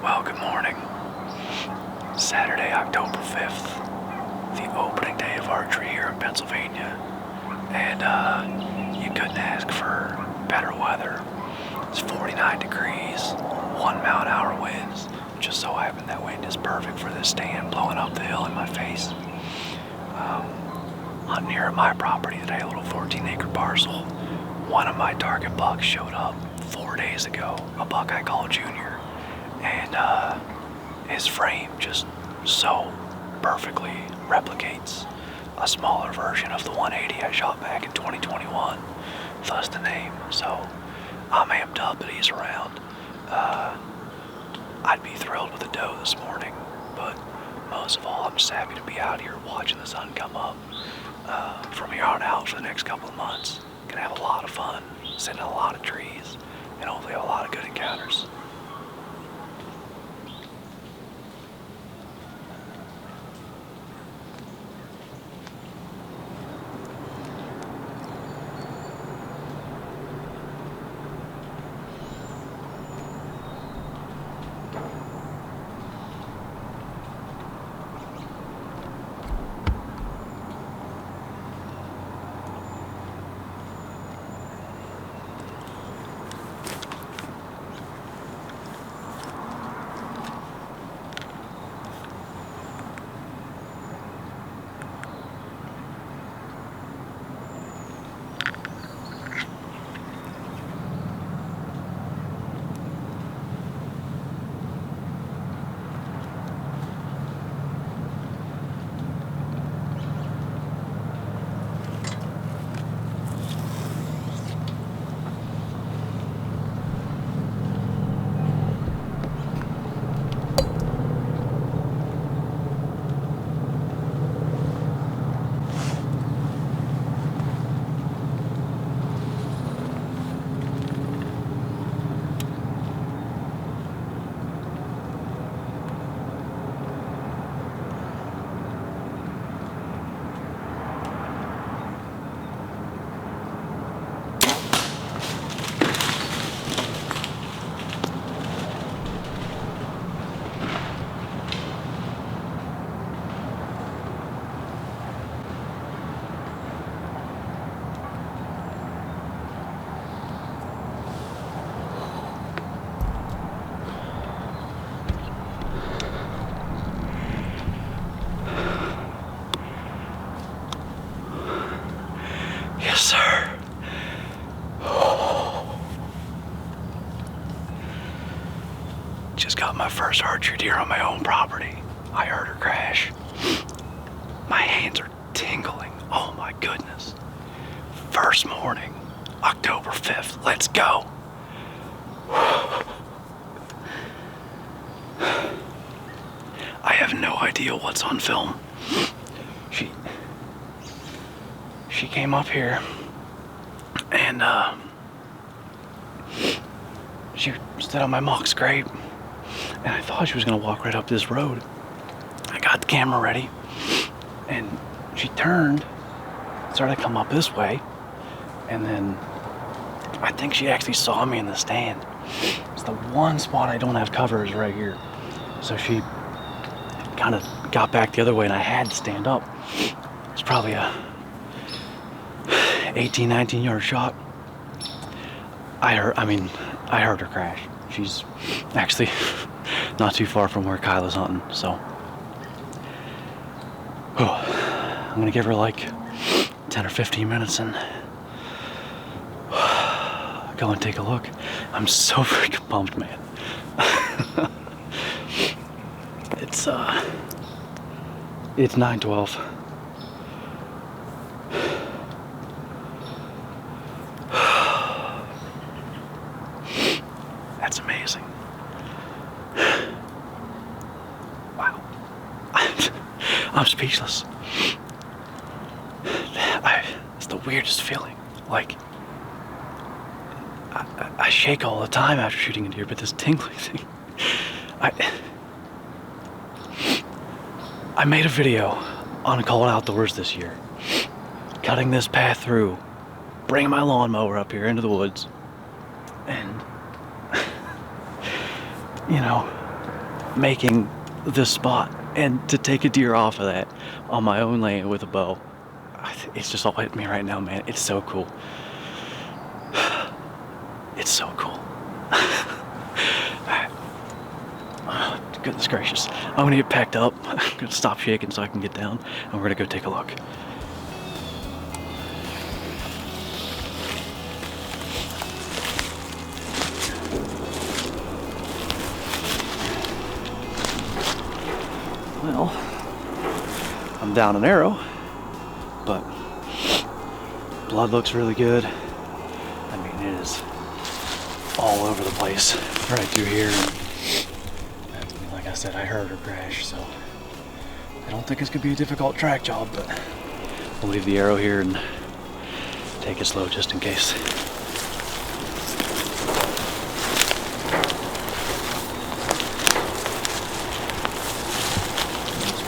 Well, good morning. Saturday, October 5th, the opening day of archery here in Pennsylvania. And you couldn't ask for better weather. It's 49 degrees, 1 mile-an-hour winds. Just so happened that wind is perfect for this stand blowing up the hill in my face. Hunting here at my property today, a little 14-acre parcel. One of my target bucks showed up 4 days ago, a buck I call Junior. And his frame just so perfectly replicates a smaller version of the 180 I shot back in 2021, thus the name. So I'm amped up that he's around. I'd be thrilled with a doe this morning, but most of all, I'm just happy to be out here watching the sun come up. From here on out for the next couple of months, gonna have a lot of fun, sitting in a lot of trees, and hopefully have a lot of good encounters. Yes, sir. Just got my first archery deer on my own property. I heard her crash. My hands are tingling. Oh my goodness. First morning, October 5th. Let's go. I have no idea what's on film. She came up here and she stood on my mock scrape, and I thought she was gonna walk right up this road. I got the camera ready, and she turned, started to come up this way, and then I think she actually saw me in the stand. It's the one spot I don't have cover is right here. So she kind of got back the other way, and I had to stand up. It's probably a 18, 19 yard shot. I heard her crash. She's actually not too far from where Kyla's hunting, so. I'm gonna give her like 10 or 15 minutes and go and take a look. I'm so freaking pumped, man. It's 9:12. That's amazing. Wow. I'm speechless. It's the weirdest feeling. Like, I shake all the time after shooting a deer, but this tingling thing, I made a video on cold outdoors this year, cutting this path through, bringing my lawnmower up here into the woods, and, you know, making this spot, and to take a deer off of that on my own land with a bow, it's just all hitting me right now, man. It's so cool. It's so cool. Oh, goodness gracious. I'm gonna get packed up. I'm gonna stop shaking so I can get down, and we're gonna go take a look. Well, I'm down an arrow, but blood looks really good. I mean, it is all over the place right through here. And like I said, I heard her crash, so I don't think it's gonna be a difficult track job, but we'll leave the arrow here and take it slow just in case.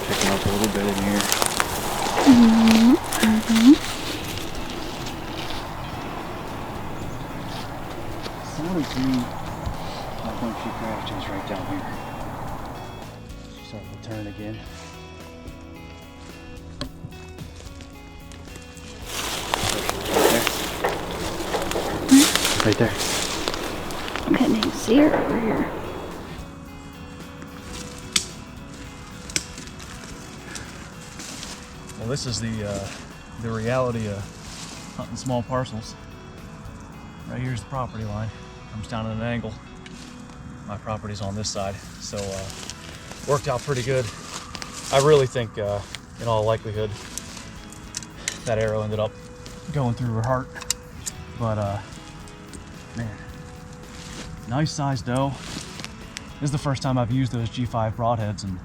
Picking up a little bit in here. Sounded to me like when she crashed, it was right down here. She's starting to turn again. Right there. I couldn't even see her over here. Well, this is the reality of hunting small parcels. Right here's the property line. I'm just down at an angle. My property's on this side, so worked out pretty good. I really think, in all likelihood, that arrow ended up going through her heart. But man, nice sized doe. This is the first time I've used those G5 broadheads, and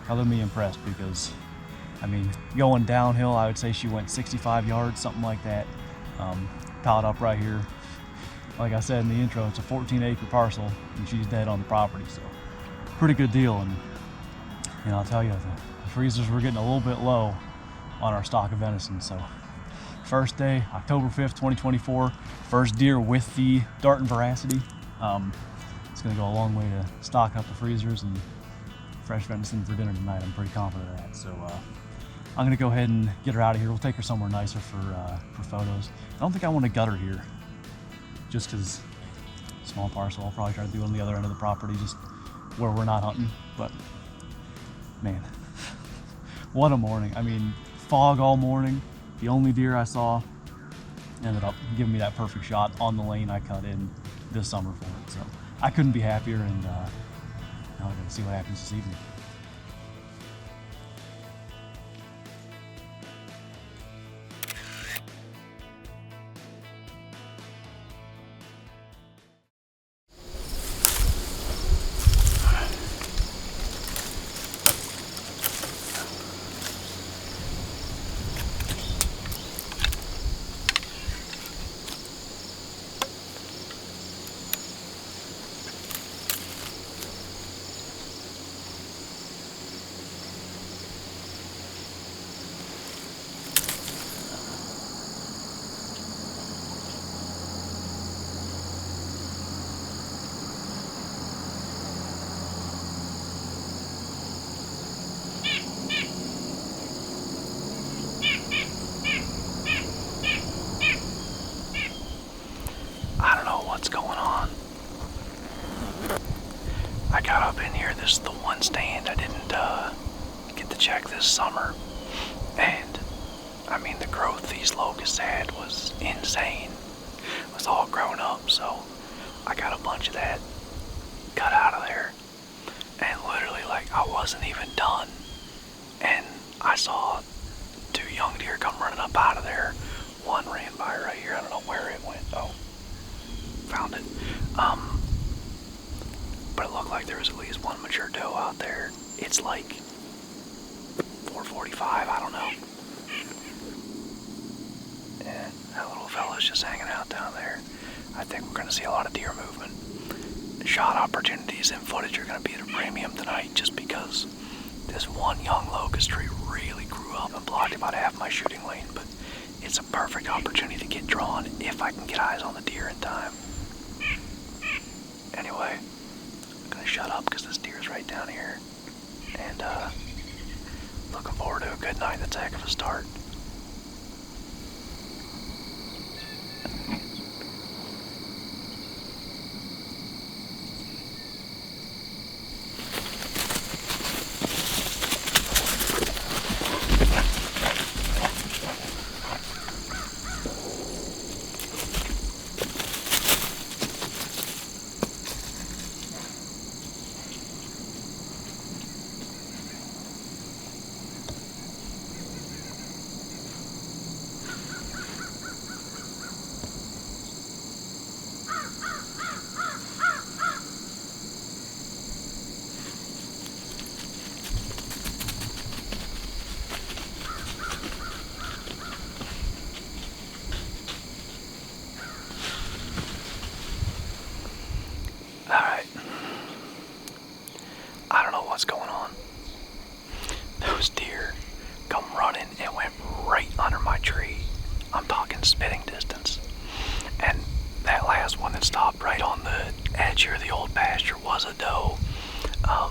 color me impressed because, I mean, going downhill, I would say she went 65 yards, something like that. Piled up right here. Like I said in the intro, it's a 14-acre parcel, and she's dead on the property, so pretty good deal. And you know, I'll tell you, the freezers were getting a little bit low on our stock of venison. So first day, October 5th, 2024, first deer with the Dart and Veracity. It's gonna go a long way to stock up the freezers and fresh venison for dinner tonight. I'm pretty confident of that. So I'm gonna go ahead and get her out of here. We'll take her somewhere nicer for photos. I don't think I want to gut her here, just because small parcel. I'll probably try to do it on the other end of the property, just where we're not hunting. But man, what a morning. I mean, fog all morning. The only deer I saw ended up giving me that perfect shot on the lane I cut in this summer for it. So I couldn't be happier, and now we're gonna see what happens this evening. What's going on? I got up in here. This is the one stand I didn't get to check this summer, and I mean, the growth these locusts had was insane. It was all grown up, so I got a bunch of that cut out of there, and literally, like, I wasn't even done, and I saw two young deer come running up out of there. One ran by right here. I don't know where it went. Oh, found it. But it looked like there was at least one mature doe out there. It's like 4:45, I don't know. And that little fella's just hanging out down there. I think we're gonna see a lot of deer movement. Shot opportunities and footage are gonna be at a premium tonight, just because this one young locust tree really grew up and blocked about half my shooting lane. But it's a perfect opportunity to get drawn if I can get eyes on the deer in time. Anyway, I'm gonna shut up because this deer is right down that stopped right on the edge here of the old pasture was a doe. I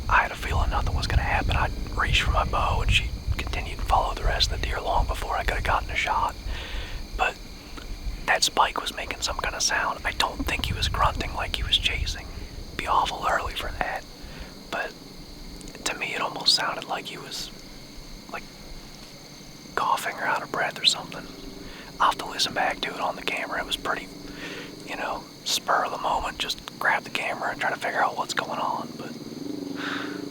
had a feeling nothing was going to happen. I reached for my bow and she continued to follow the rest of the deer long before I could have gotten a shot. But that spike was making some kind of sound. I don't think he was grunting like he was chasing. It'd be awful early for that. But to me it almost sounded like he was like coughing or out of breath or something. I'll have to listen back to it on the camera. It was pretty, spur of the moment. Just grab the camera and try to figure out what's going on. But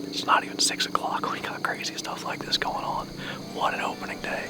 it's not even 6 o'clock. We got crazy stuff like this going on. What an opening day.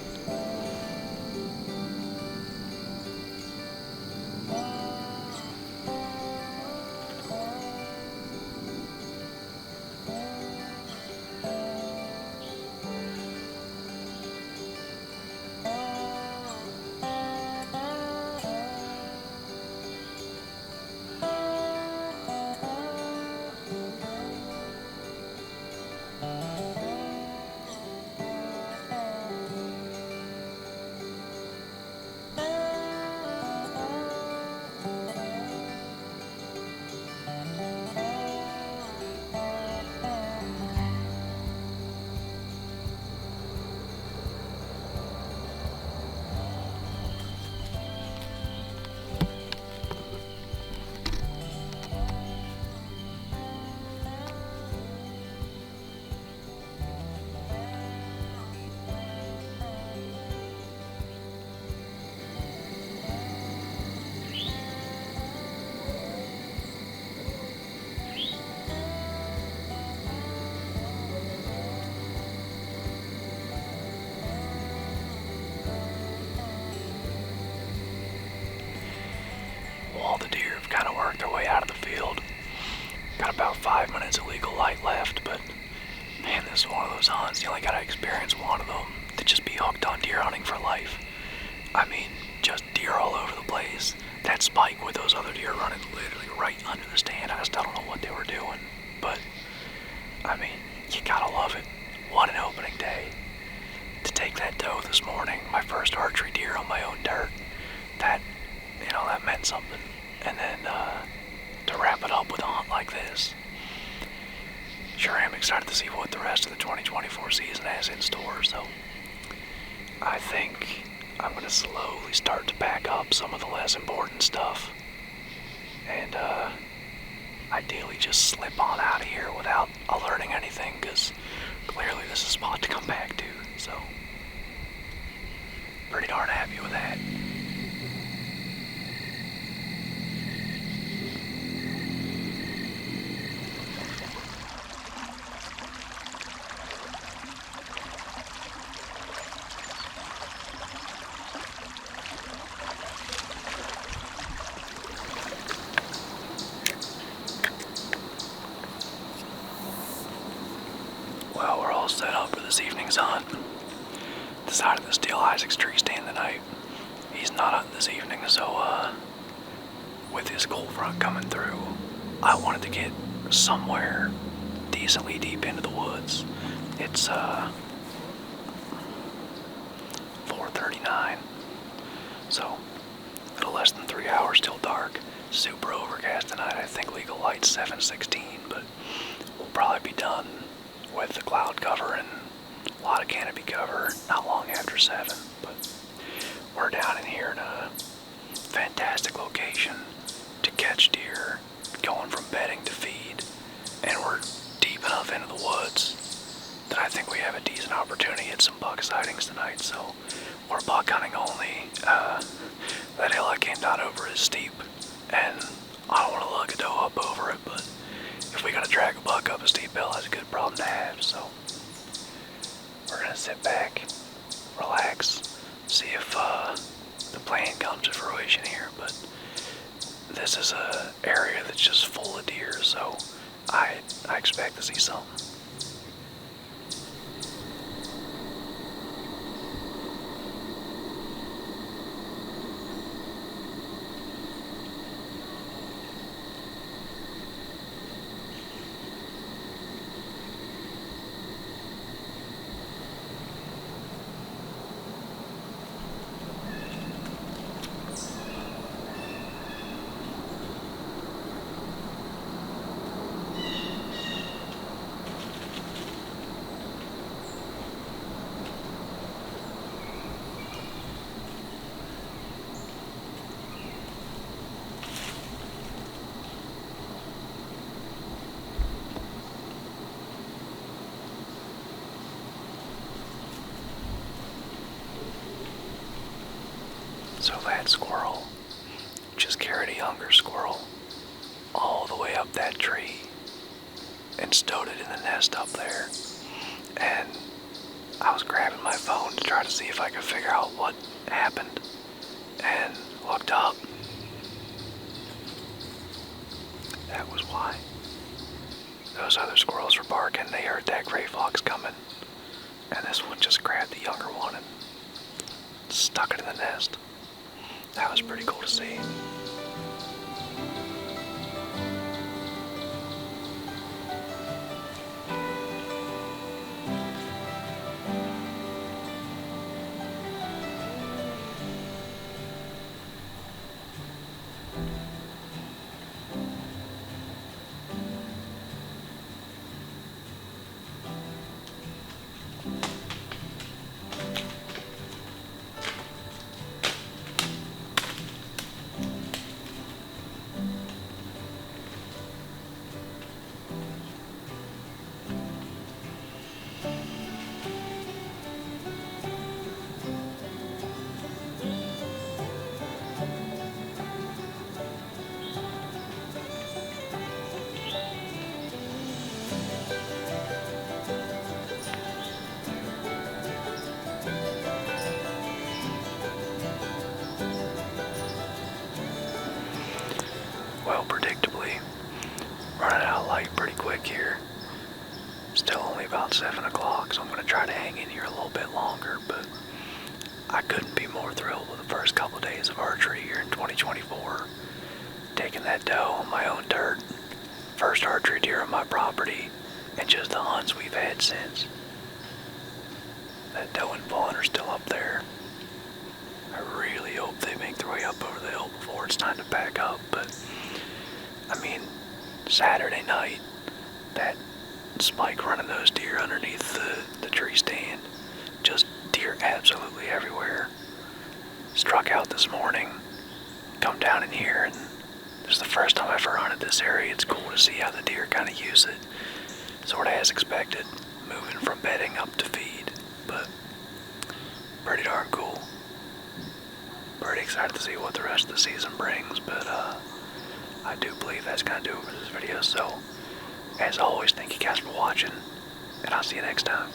All the deer have kind of worked their way out of the field. Got about 5 minutes of legal light left, but man, this is one of those hunts. You only gotta experience one of them to just be hooked on deer hunting for life. I mean, just deer all over the place. That spike with those other deer running literally right under the stand. I still don't know what they were doing, but I mean, you gotta love it. What an opening day. To take that doe this morning, my first archery deer on my own dirt, that meant something. And then to wrap it up with a hunt like this, sure am excited to see what the rest of the 2024 season has in store. So I think I'm going to slowly start to pack up some of the less important stuff and ideally just slip on out of here without alerting anything, because clearly this is a spot to come back to. So pretty darn happy with that. Well, we're all set up for this evening's hunt. Decided to steal Isaac's tree stand tonight. He's not hunting this evening, so with his cold front coming through, I wanted to get somewhere decently deep into the woods. It's 4:39, so a little less than 3 hours till dark. Super overcast tonight. I think legal light's 7:16, but we'll probably be done with the cloud cover and a lot of canopy cover not long after 7. But we're down in here in a fantastic location to catch deer, going from bedding to feed, and we're deep enough into the woods that I think we have a decent opportunity at some buck sightings tonight. So we're buck hunting only. That hill I came down over is steep, and I don't want to lug a doe up over it, but if we gotta drag a buck up a steep hill, that's a good problem to have. So we're gonna sit back, relax, see if the plan comes to fruition here. But this is a area that's just full of deer, so I expect to see something. So that squirrel just carried a younger squirrel all the way up that tree and stowed it in the nest up there. And I was grabbing my phone to try to see if I could figure out what happened, and looked up. That was why. Those other squirrels were barking. They heard that gray fox coming, and this one just grabbed the younger one and stuck it in the nest. That was pretty cool to see. Well, predictably, running out of light pretty quick here. Still only about 7 o'clock, so I'm going to try to hang in here a little bit longer, but I couldn't be more thrilled with the first couple of days of archery here in 2024. Taking that doe on my own dirt, first archery deer on my property, and just the hunts we've had since. That doe and fawn are still up there. I really hope they make their way up over the hill before it's time to pack up, but I mean, Saturday night, that spike running those deer underneath the tree stand, just deer absolutely everywhere. Struck out this morning, come down in here, and this is the first time I've ever hunted this area. It's cool to see how the deer kind of use it, sort of as expected, moving from bedding up to feed, but pretty darn cool. Pretty excited to see what the rest of the season brings, but I do believe that's going to do it for this video. So, as always, thank you guys for watching, and I'll see you next time.